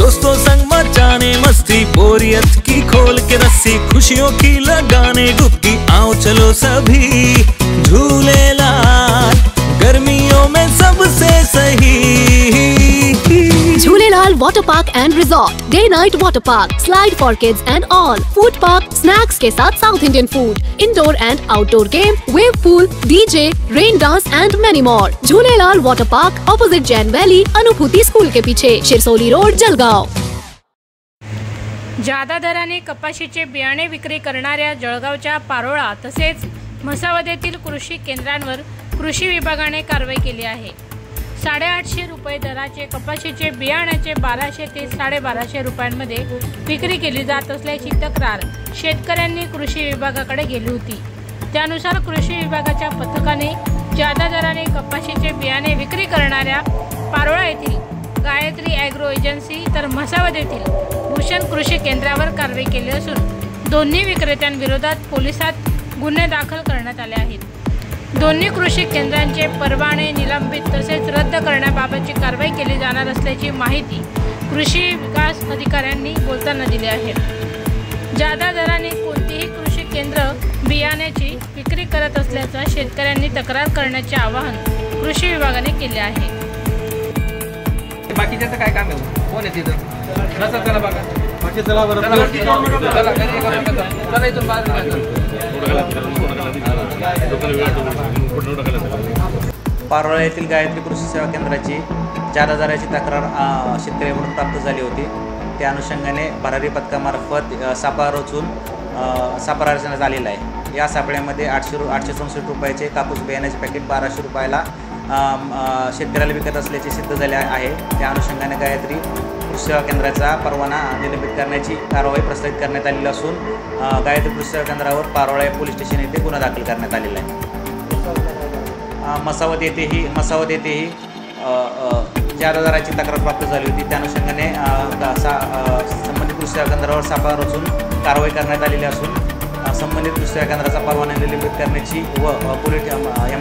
दोस्तों संग मचाने मस्ती, बोरियत की खोल के रस्सी, खुशियों की लगाने डुबकी, आओ चलो सभी झूलेलाल, गर्मियों में सबसे सही। Jhulelal water park and resort, day night water park, slide for kids and all, food park, snacks के साथ south Indian food, indoor and outdoor game, wave pool, DJ, rain dance and many more. Jhulelal water park, opposite Jain Valley, Anubhuti school के पीछे, Shirsoli road, Jalgaon. जादा दराने कपाशीचे बियाणे विक्री करणाऱ्या जळगावच्या पारोळा तसेच म्हसावदेतील कृषी केंद्रांवर कृषी विभागाने कारवाई केली आहे। 850 रुपये दराचे कपाशीचे बियाण्याचे 1200 ते 1250 रुपयांमध्ये विक्री केली जात असल्याची तक्रार शेतकऱ्यांनी कृषी विभागाकडे केली होती। त्यानुसार कृषी विभागाच्या पथकाने जादा दराने कपाशीचे बियाणे विक्री करणाऱ्या पारोळा येथील गायत्री ॲग्रो एजन्सी तर म्हसावद येथील भूषण कृषी केंद्रावर कारवाई केली असून दोन्ही विक्रेत्यांविरोधात पोलिसात गुन्हे दाखल करण्यात आले आहेत। दोन्ही कृषी केंद्रांचे परवाने निलंबित तसेच रद्द करण्याबाबतची कारवाई केली जाणार असल्याची माहिती कृषी विकास अधिकाऱ्यांनी बोलताना दिली आहे। जादा दराने कोणतीही कृषी केंद्र बियाण्याची विक्री करत असल्याचा शेतकऱ्यांनी तक्रार करण्याचे आवाहन कृषी विभागाने केले आहे। बाकीच्याचं काय काम आहे? कोण आहे तिथं? नसं चला बघा, बाकी चला बरं, चला इथून बाहेर। पारोळा येथील गायत्री कृषी सेवा केंद्राची जादा दराची तक्रार शेतकऱ्यांकडून प्राप्त झाली होती। त्या अनुषंगाने भरारी पथकामार्फत सापळा रचून सापळा रचण्यात आलेला आहे। या सापळ्यामध्ये 864 रुपयाचे कापूस बियाण्याचे पॅकेट 1200 रुपयाला शेतकऱ्याला विकत असल्याचे सिद्ध झाले आहे। त्या अनुषंगाने गायत्री कृषी सेवा केंद्राचा परवाना निलंबित करण्याची कारवाई प्रस्तावित करण्यात आलेली असून गायत्री कृषी सेवा केंद्रावर पारोळा पोलीस स्टेशन येथे गुन्हा दाखल करण्यात आलेला आहे। म्हसावद येथेही जादा दराची तक्रार प्राप्त झाली होती। त्या अनुषंगाने संबंधित कृषी सेवा केंद्रावर सापळा रचून कारवाई करण्यात आलेली असून संबंधित कृषी सेवा केंद्राचा परवाना निलंबित करण्याची व police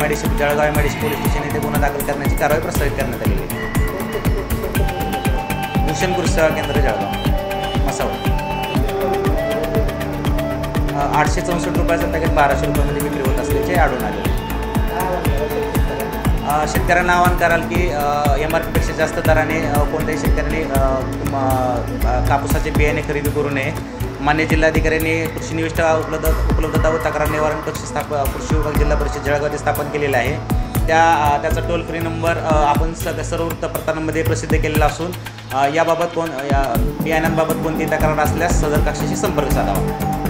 MIDC Jalgaon MIDC police station येथे गुन्हा दाखल करण्याची कारवाई प्रस्तावित करण्यात आलेली आहे। भूषण कृषी सेवा केंद्र जळगाव म्हसावद 864 रुपयाचं पॅकेट 1200 रुपयामध्ये विक्री होत असल्याचे आढळून आले। शेतकऱ्यांना आवाहन कराल की MRP पेक्षा जास्त दराने कोणत्याही शेतकऱ्यांनी कापूसाचे बियाणे खरेदी करू नये। मान्य जिल्हाधिकाऱ्यांनी कृषी निविष्ठा उपलब्धता व तक्रार निवारण कक्ष कृषी विभाग जिल्हा परिषद जळगाव येथे स्थापन केलेला आहे। त्याचा टोल फ्री नंबर आपण सर्व वृत्तपत्रांमध्ये प्रसिद्ध केलेला असून याबाबत बियाण्यांबाबत कोणतीही तक्रार असल्यास सदर कक्षाशी संपर्क साधावा।